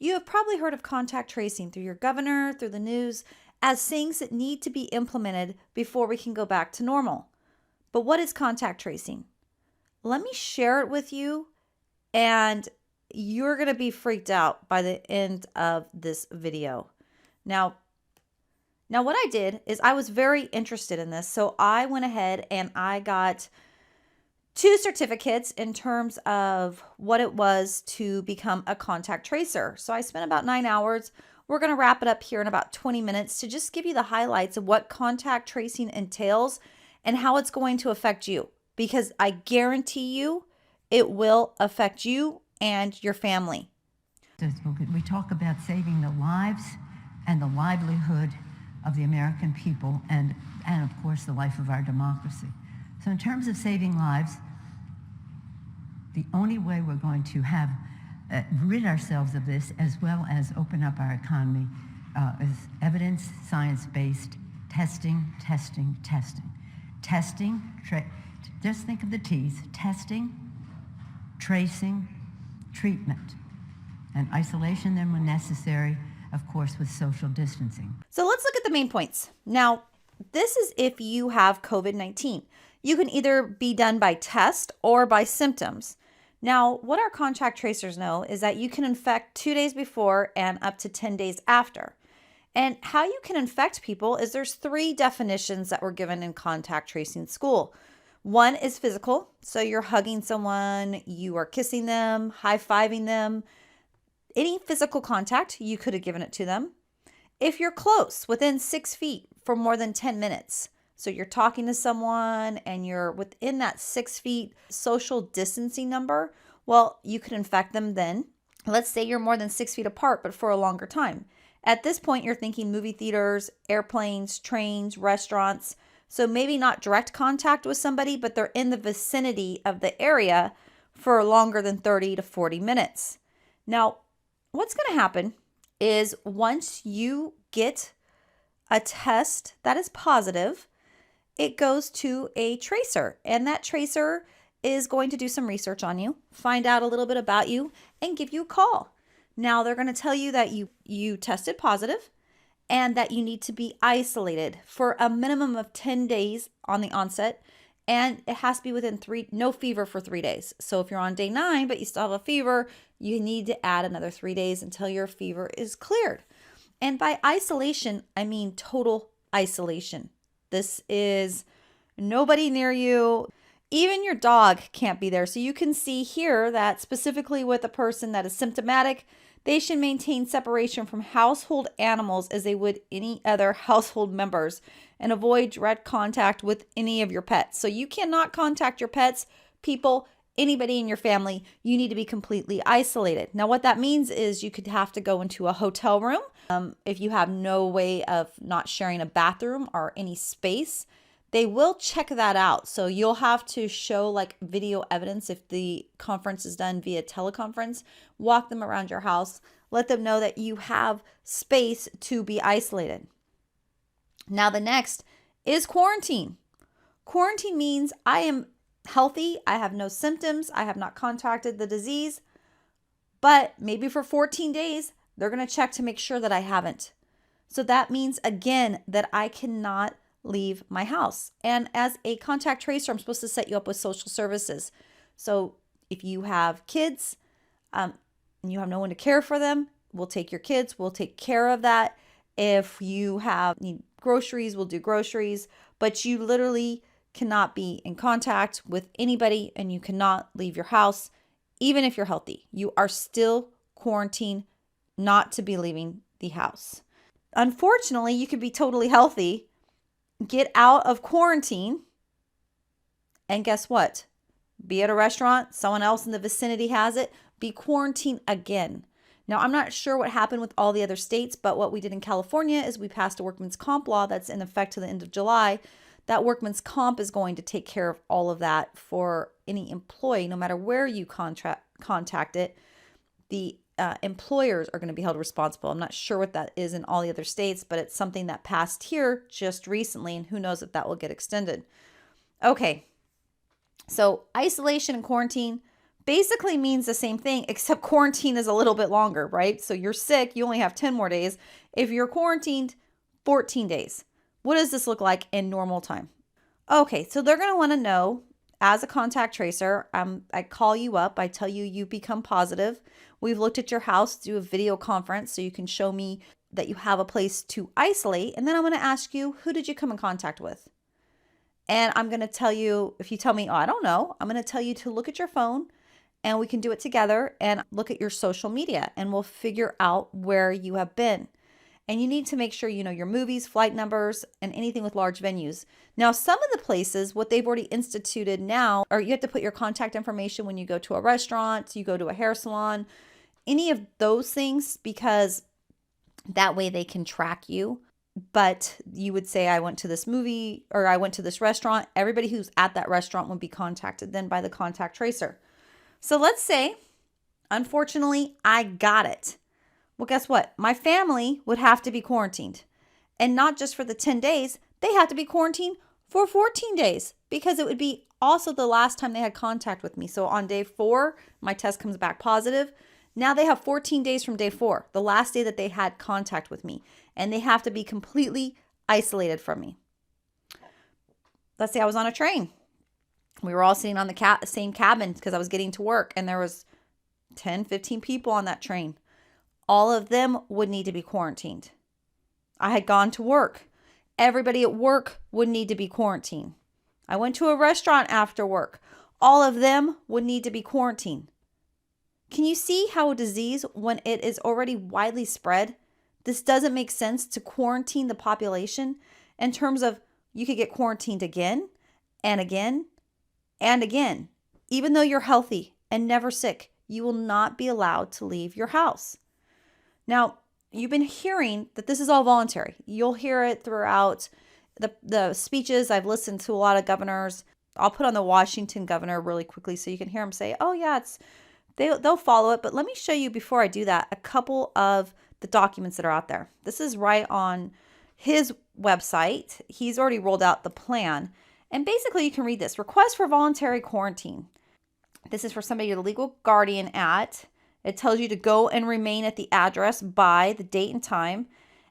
You have probably heard of contact tracing through your governor, through the news, as things that need to be implemented before we can go back to normal. But what is contact tracing? Let me share it with you, and you're going to be freaked out by the end of this video. Now what I did is I was very interested in this, so I went ahead and I got 2 certificates in terms of what it was to become a contact tracer. So I spent about 9 hours. We're going to wrap it up here in about 20 minutes to just give you the highlights of what contact tracing entails and how it's going to affect you, because I guarantee you it will affect you and your family. We talk about saving the lives and the livelihood of the American people and of course the life of our democracy. So in terms of saving lives, the only way we're going to have rid ourselves of this, as well as open up our economy, is evidence, science-based testing. Just think of the T's: testing, tracing, treatment, and isolation then when necessary, of course, with social distancing. So let's look at the main points. Now, this is if you have COVID-19. You can either be done by test or by symptoms. Now, what our contact tracers know is that you can infect 2 days before and up to 10 days after. And how you can infect people is there's 3 definitions that were given in contact tracing school. One is physical. So you're hugging someone, you are kissing them, high-fiving them. Any physical contact, you could have given it to them. If you're close, within 6 feet for more than 10 minutes, so you're talking to someone and you're within that 6 feet social distancing number, well, you could infect them then. Let's say you're more than 6 feet apart, but for a longer time. At this point, you're thinking movie theaters, airplanes, trains, restaurants. So maybe not direct contact with somebody, but they're in the vicinity of the area for longer than 30 to 40 minutes. Now, what's going to happen is once you get a test that is positive, it goes to a tracer, and that tracer is going to do some research on you, find out a little bit about you, and give you a call. Now, they're going to tell you that you tested positive and that you need to be isolated for a minimum of 10 days on the onset, and it has to be within no fever for 3 days. So if you're on day 9 but you still have a fever, you need to add another 3 days until your fever is cleared. And by isolation, I mean total isolation. This is nobody near you. Even your dog can't be there. So you can see here that specifically with a person that is symptomatic, they should maintain separation from household animals as they would any other household members and avoid direct contact with any of your pets. So you cannot contact your pets, people, anybody in your family. You need to be completely isolated. Now, what that means is you could have to go into a hotel room. If you have no way of not sharing a bathroom or any space, they will check that out. So you'll have to show like video evidence if the conference is done via teleconference. Walk them around your house. Let them know that you have space to be isolated. Now the next is quarantine. Quarantine means I am healthy. I have no symptoms. I have not contracted the disease. But maybe for 14 days, they're going to check to make sure that I haven't. So that means, again, that I cannot leave my house. And as a contact tracer, I'm supposed to set you up with social services. So if you have kids and you have no one to care for them, we'll take your kids. We'll take care of that. If you need groceries, we'll do groceries. But you literally cannot be in contact with anybody and you cannot leave your house. Even if you're healthy, you are still quarantined not to be leaving the house. Unfortunately, you could be totally healthy, get out of quarantine, and guess what? Be at a restaurant, someone else in the vicinity has it, be quarantined again. Now, I'm not sure what happened with all the other states, but what we did in California is we passed a workman's comp law that's in effect to the end of July. That workman's comp is going to take care of all of that for any employee, no matter where you contact it. The employers are going to be held responsible. I'm not sure what that is in all the other states, but it's something that passed here just recently, and who knows if that will get extended. Okay, so isolation and quarantine, basically means the same thing, except quarantine is a little bit longer, right? So you're sick, you only have 10 more days. If you're quarantined, 14 days. What does this look like in normal time? Okay, so they're going to want to know, as a contact tracer, I call you up, I tell you you become positive. We've looked at your house, do a video conference so you can show me that you have a place to isolate. And then I'm going to ask you, who did you come in contact with? And I'm going to tell you, if you tell me, oh, I don't know, I'm going to tell you to look at your phone, and we can do it together and look at your social media, and we'll figure out where you have been. And you need to make sure you know your movies, flight numbers, and anything with large venues. Now, some of the places, what they've already instituted now, are you have to put your contact information when you go to a restaurant, you go to a hair salon, any of those things, because that way they can track you. But you would say, I went to this movie or I went to this restaurant. Everybody who's at that restaurant would be contacted then by the contact tracer. So let's say, unfortunately, I got it. Well, guess what? My family would have to be quarantined. And not just for the 10 days, they have to be quarantined for 14 days because it would be also the last time they had contact with me. So on day 4, my test comes back positive. Now they have 14 days from day 4, the last day that they had contact with me, and they have to be completely isolated from me. Let's say I was on a train. We were all sitting on the same cabin because I was getting to work, and there was 10, 15 people on that train. All of them would need to be quarantined. I had gone to work. Everybody at work would need to be quarantined. I went to a restaurant after work. All of them would need to be quarantined. Can you see how a disease, when it is already widely spread, this doesn't make sense to quarantine the population in terms of you could get quarantined again and again and again. Even though you're healthy and never sick, you will not be allowed to leave your house. Now, you've been hearing that this is all voluntary. You'll hear it throughout the speeches. I've listened to a lot of governors. I'll put on the Washington governor really quickly so you can hear him say, oh yeah, they'll follow it. But let me show you, before I do that, a couple of the documents that are out there. This is right on his website. He's already rolled out the plan. And basically you can read this. Request for voluntary quarantine. This is for somebody you're the legal guardian at. It tells you to go and remain at the address by the date and time.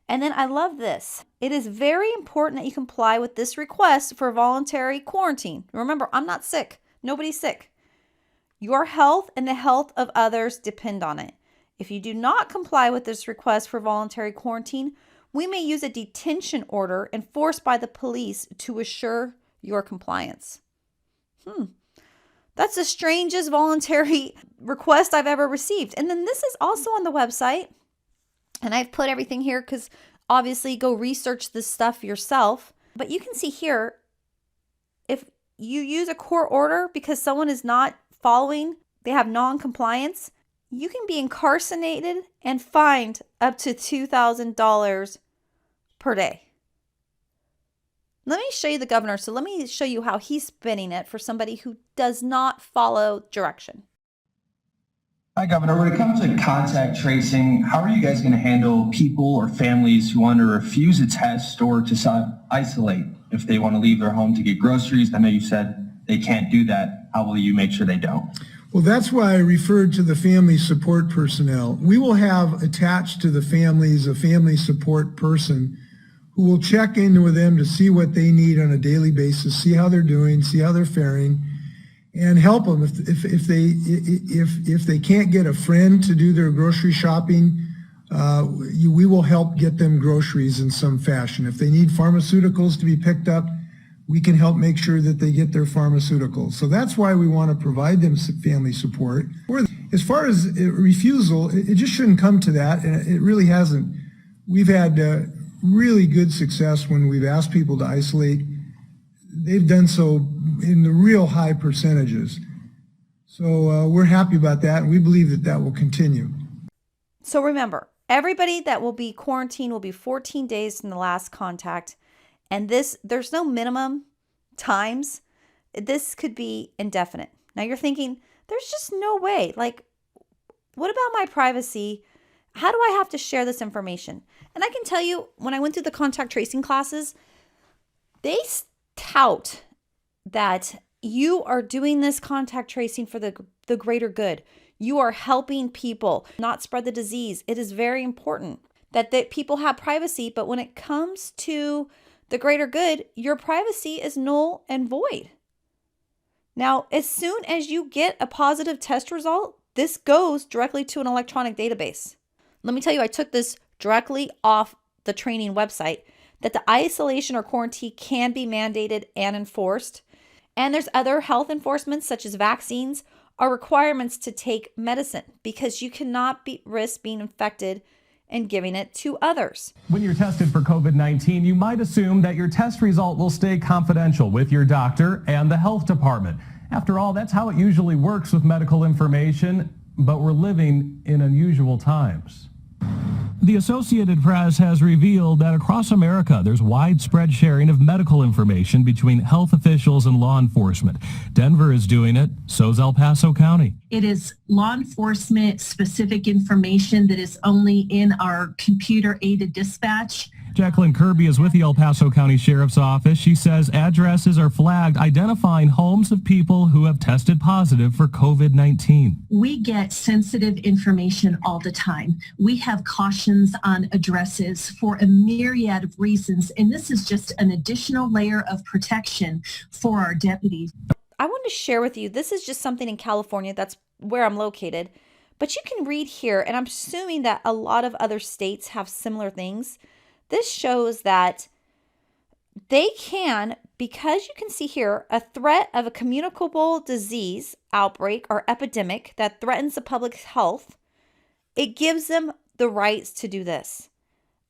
And then I love this. It is very important that you comply with this request for voluntary quarantine. Remember, I'm not sick. Nobody's sick. Your health and the health of others depend on it. If you do not comply with this request for voluntary quarantine, we may use a detention order enforced by the police to assure your compliance. That's the strangest voluntary request I've ever received. And then this is also on the website. And I've put everything here because obviously go research this stuff yourself. But you can see here, if you use a court order because someone is not following, they have non-compliance, you can be incarcerated and fined up to $2,000 per day. Let me show you the governor. So let me show you how he's spinning it for somebody who does not follow direction. Hi, Governor. When it comes to contact tracing, how are you guys going to handle people or families who want to refuse a test or to self-isolate if they want to leave their home to get groceries? I know you said they can't do that. How will you make sure they don't? Well, that's why I referred to the family support personnel. We will have attached to the families a family support person who will check in with them to see what they need on a daily basis, see how they're doing, see how they're faring, and help them if they can't get a friend to do their grocery shopping. We will help get them groceries in some fashion. If they need pharmaceuticals to be picked up, we can help make sure that they get their pharmaceuticals. So that's why we want to provide them family support. As far as refusal, it just shouldn't come to that. It really hasn't. We've had really good success when we've asked people to isolate. They've done so in the real high percentages. So we're happy about that, and we believe that that will continue. So remember, everybody that will be quarantined will be 14 days from the last contact. And there's no minimum times. This could be indefinite. Now you're thinking, there's just no way. Like, what about my privacy? How do I have to share this information? And I can tell you, when I went through the contact tracing classes, they tout that You are doing this contact tracing for the greater good. You are helping people not spread the disease. It is very important that people have privacy, but when it comes to the greater good, your privacy is null and void. Now, as soon as you get a positive test result, this goes directly to an electronic database. Let me tell you, I took this directly off the training website, that the isolation or quarantine can be mandated and enforced. And there's other health enforcements such as vaccines are requirements to take medicine because you cannot risk being infected and giving it to others. When you're tested for COVID-19, you might assume that your test result will stay confidential with your doctor and the health department. After all, that's how it usually works with medical information, but we're living in unusual times. The Associated Press has revealed that across America, there's widespread sharing of medical information between health officials and law enforcement. Denver is doing it, so's El Paso County. It is law enforcement specific information that is only in our computer-aided dispatch. Jacqueline Kirby is with the El Paso County Sheriff's Office. She says addresses are flagged identifying homes of people who have tested positive for COVID-19. We get sensitive information all the time. We have cautions on addresses for a myriad of reasons, and this is just an additional layer of protection for our deputies. I wanted to share with you, this is just something in California, that's where I'm located, but you can read here, and I'm assuming that a lot of other states have similar things. This shows that they can, because you can see here, a threat of a communicable disease outbreak or epidemic that threatens the public health, it gives them the rights to do this.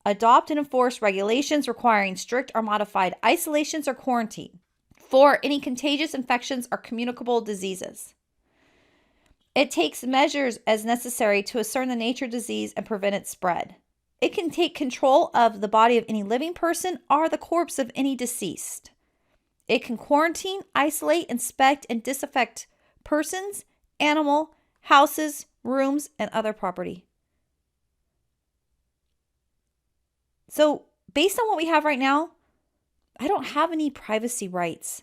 Adopt and enforce regulations requiring strict or modified isolations or quarantine for any contagious infections or communicable diseases. It takes measures as necessary to ascertain the nature of disease and prevent its spread. It can take control of the body of any living person or the corpse of any deceased. It can quarantine, isolate, inspect, and disinfect persons, animal, houses, rooms, and other property. So, based on what we have right now, I don't have any privacy rights.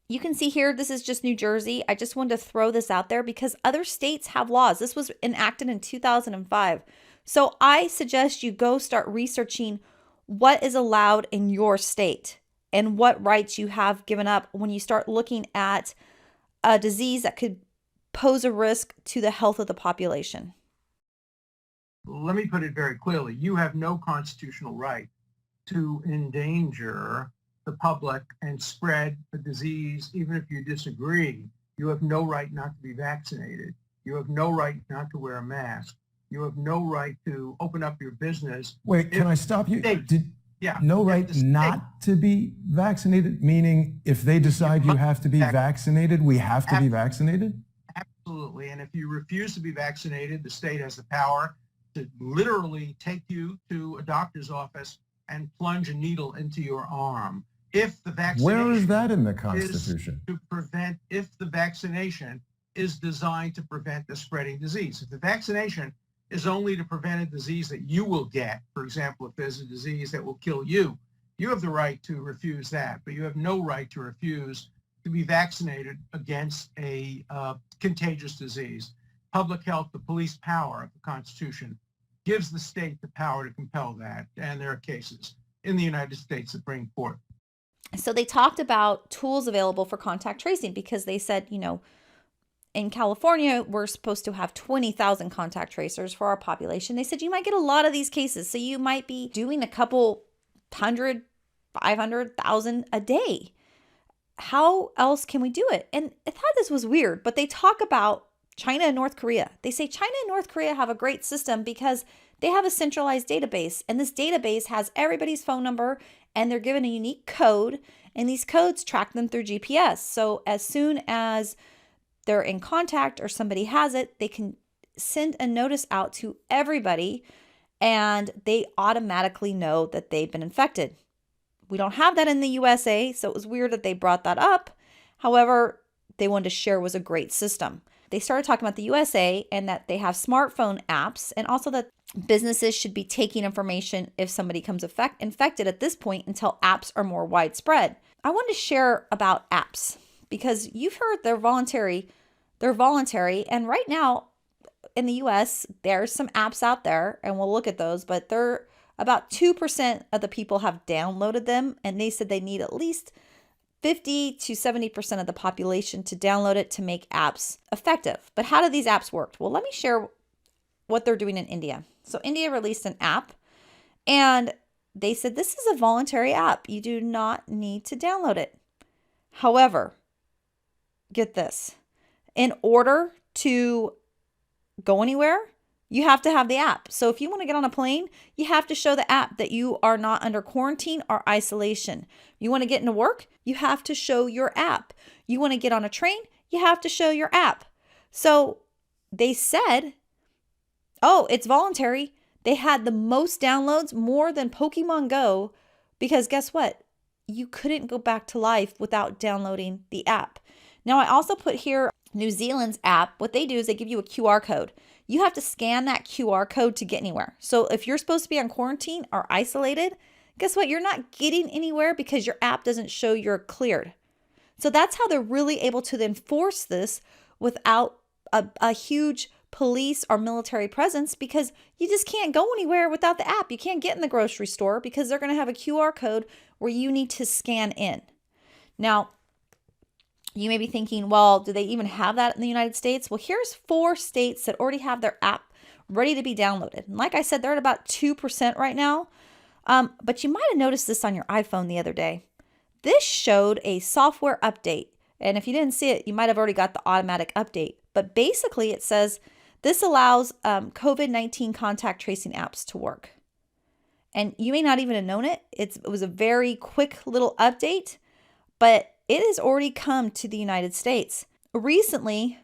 You can see here, this is just New Jersey. I just wanted to throw this out there because other states have laws. This was enacted in 2005. So I suggest you go start researching what is allowed in your state and what rights you have given up when you start looking at a disease that could pose a risk to the health of the population. Let me put it very clearly. You have no constitutional right to endanger the public and spread the disease, even if you disagree. You have no right not to be vaccinated. You have no right not to wear a mask. You have no right to open up your business. Wait, can I stop you? Yeah. No right not to be vaccinated, meaning if they decide you have to be vaccinated, we have to be vaccinated? Absolutely. And if you refuse to be vaccinated, the state has the power to literally take you to a doctor's office and plunge a needle into your arm. If the vaccination Where is that in the Constitution? If the vaccination is designed to prevent the spreading disease. If the vaccination is only to prevent a disease that you will get, for example, if there's a disease that will kill you, you have the right to refuse that, but you have no right to refuse to be vaccinated against a contagious disease. Public health, the police power of the Constitution, gives the state the power to compel that, and there are cases in the United States that bring forth. So they talked about tools available for contact tracing because they said, in California, we're supposed to have 20,000 contact tracers for our population. They said you might get a lot of these cases. So you might be doing a couple 100, 500,000 a day. How else can we do it? And I thought this was weird, but they talk about China and North Korea. They say China and North Korea have a great system because they have a centralized database. And this database has everybody's phone number and they're given a unique code. And these codes track them through GPS. So as soon as they're in contact or somebody has it, they can send a notice out to everybody and they automatically know that they've been infected. We don't have that in the USA, so it was weird that they brought that up. However, they wanted to share was a great system. They started talking about the USA and that they have smartphone apps and also that businesses should be taking information if somebody comes infected at this point until apps are more widespread. I wanted to share about apps because you've heard they're voluntary. They're voluntary. And right now in the US, there's some apps out there, and we'll look at those, but they're about 2% of the people have downloaded them. And they said they need at least 50 to 70% of the population to download it to make apps effective. But how do these apps work? Well, let me share what they're doing in India. So India released an app, and they said this is a voluntary app. You do not need to download it. However, get this. In order to go anywhere, you have to have the app. So if you want to get on a plane, you have to show the app that you are not under quarantine or isolation. You want to get into work, you have to show your app. You want to get on a train, you have to show your app. So they said, oh, it's voluntary. They had the most downloads, more than Pokemon Go, because guess what? You couldn't go back to life without downloading the app. Now, I also put here New Zealand's app. What they do is they give you a QR code. You have to scan that QR code to get anywhere. So if you're supposed to be on quarantine or isolated, guess what? You're not getting anywhere because your app doesn't show you're cleared. So that's how they're really able to enforce this without a huge police or military presence, because you just can't go anywhere without the app. You can't get in the grocery store because they're going to have a QR code where you need to scan in. Now, you may be thinking, well, do they even have that in the United States? Well, here's 4 states that already have their app ready to be downloaded. And like I said, they're at about 2% right now. But you might have noticed this on your iPhone the other day. This showed a software update. And if you didn't see it, you might have already got the automatic update. But basically, it says this allows COVID-19 contact tracing apps to work. And you may not even have known it. It was a very quick little update, but it has already come to the United States. Recently,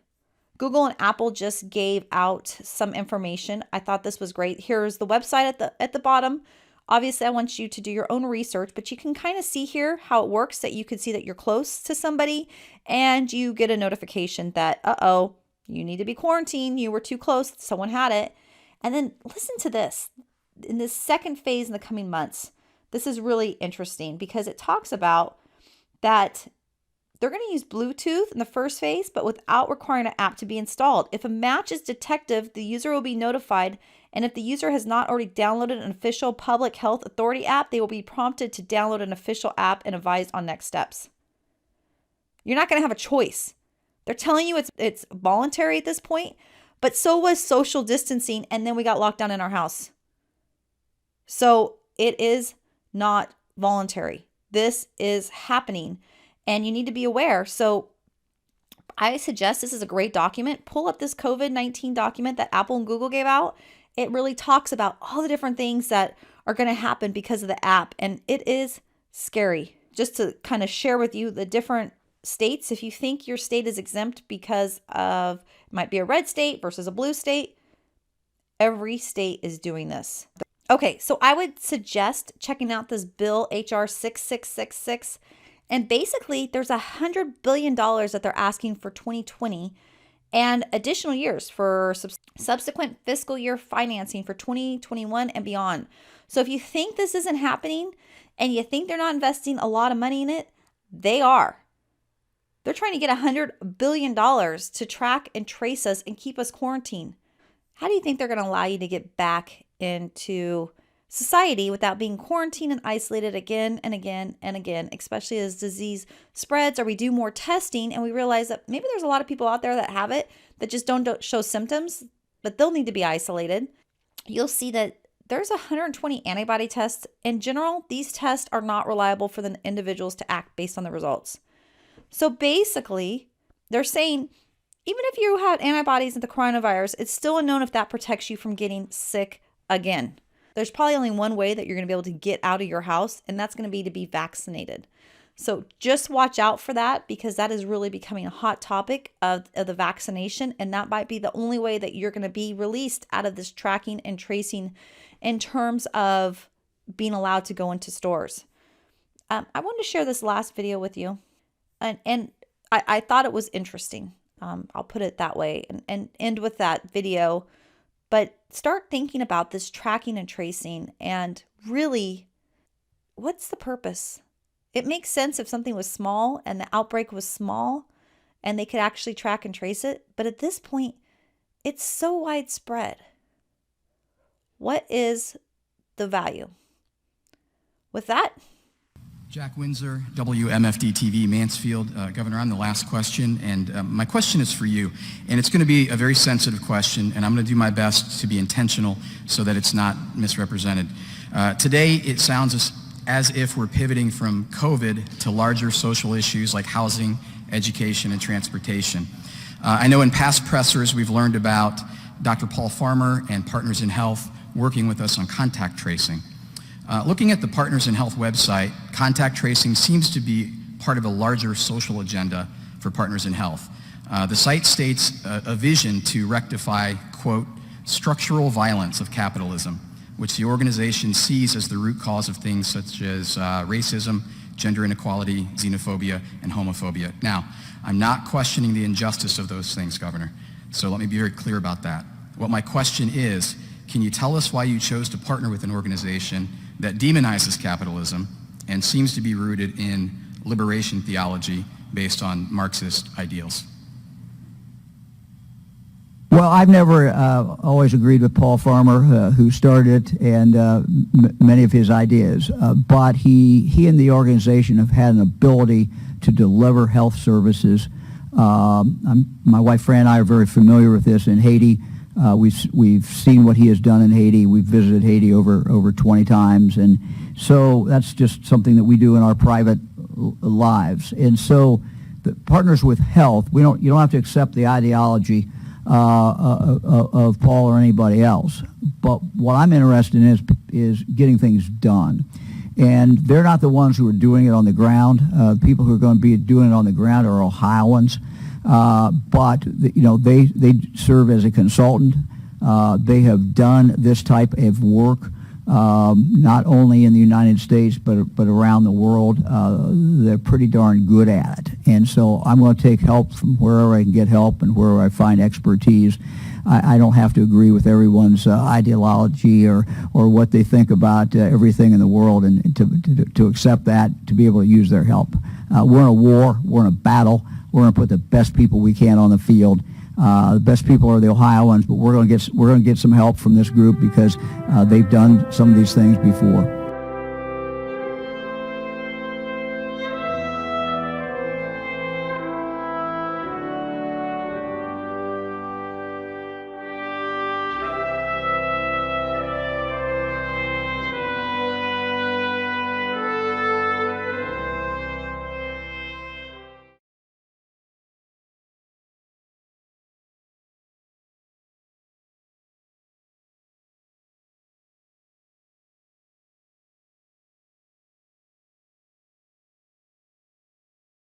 Google and Apple just gave out some information. I thought this was great. Here's the website at the bottom. Obviously, I want you to do your own research, but you can kind of see here how it works, that you can see that you're close to somebody and you get a notification that, uh-oh, you need to be quarantined. You were too close. Someone had it. And then listen to this. In this second phase in the coming months, this is really interesting because it talks about that they're going to use Bluetooth in the first phase, but without requiring an app to be installed. If a match is detected, the user will be notified. And if the user has not already downloaded an official public health authority app, they will be prompted to download an official app and advised on next steps. You're not going to have a choice. They're telling you it's voluntary at this point, but so was social distancing, and then we got locked down in our house. So it is not voluntary. This is happening, and you need to be aware. So I suggest this is a great document. Pull up this COVID-19 document that Apple and Google gave out. It really talks about all the different things that are going to happen because of the app, and it is scary. Just to kind of share with you the different states, if you think your state is exempt because of, it might be a red state versus a blue state, every state is doing this. Okay, so I would suggest checking out this bill, HR 6666. And basically, there's $100 billion that they're asking for 2020 and additional years for subsequent fiscal year financing for 2021 and beyond. So if you think this isn't happening and you think they're not investing a lot of money in it, they are. They're trying to get $100 billion to track and trace us and keep us quarantined. How do you think they're going to allow you to get back into society without being quarantined and isolated again and again and again, especially as disease spreads or we do more testing and we realize that maybe there's a lot of people out there that have it that just don't show symptoms, but they'll need to be isolated. You'll see that there's 120 antibody tests. In general, these tests are not reliable for the individuals to act based on the results. So basically, they're saying even if you had antibodies at the coronavirus, it's still unknown if that protects you from getting sick again. There's probably only one way that you're going to be able to get out of your house, and that's going to be to be vaccinated. So just watch out for that, because that is really becoming a hot topic of the vaccination, and that might be the only way that you're going to be released out of this tracking and tracing in terms of being allowed to go into stores. I wanted to share this last video with you, and I thought it was interesting. I'll put it that way and end with that video. But start thinking about this tracking and tracing and really, what's the purpose? It makes sense if something was small and the outbreak was small and they could actually track and trace it. But at this point, it's so widespread. What is the value? With that, Jack Windsor, WMFD-TV, Mansfield. Governor, I'm the last question, and my question is for you. And it's going to be a very sensitive question, and I'm going to do my best to be intentional so that it's not misrepresented. Today, it sounds as if we're pivoting from COVID to larger social issues like housing, education, and transportation. I know in past pressers we've learned about Dr. Paul Farmer and Partners in Health working with us on contact tracing. Looking at the Partners in Health website, contact tracing seems to be part of a larger social agenda for Partners in Health. The site states a vision to rectify, quote, structural violence of capitalism, which the organization sees as the root cause of things such as racism, gender inequality, xenophobia, and homophobia. Now, I'm not questioning the injustice of those things, Governor, so let me be very clear about that. What my question is, can you tell us why you chose to partner with an organization that demonizes capitalism and seems to be rooted in liberation theology based on Marxist ideals? Well, I've never always agreed with Paul Farmer, who started it, and many of his ideas. But he and the organization have had an ability to deliver health services. My wife Fran and I are very familiar with this in Haiti. We've seen what he has done in Haiti. We've visited Haiti over 20 times, and so that's just something that we do in our private lives. And so, the Partners with Health, you don't have to accept the ideology of Paul or anybody else. But what I'm interested in is getting things done. And they're not the ones who are doing it on the ground. People who are going to be doing it on the ground are Ohioans. But they serve as a consultant. They have done this type of work not only in the United States but around the world. They're pretty darn good at it. And so I'm going to take help from wherever I can get help and wherever I find expertise. I don't have to agree with everyone's ideology or what they think about everything in the world, and to accept that, to be able to use their help. We're in a war. We're in a battle. We're going to put the best people we can on the field. The best people are the Ohioans, but we're going to get some help from this group because they've done some of these things before.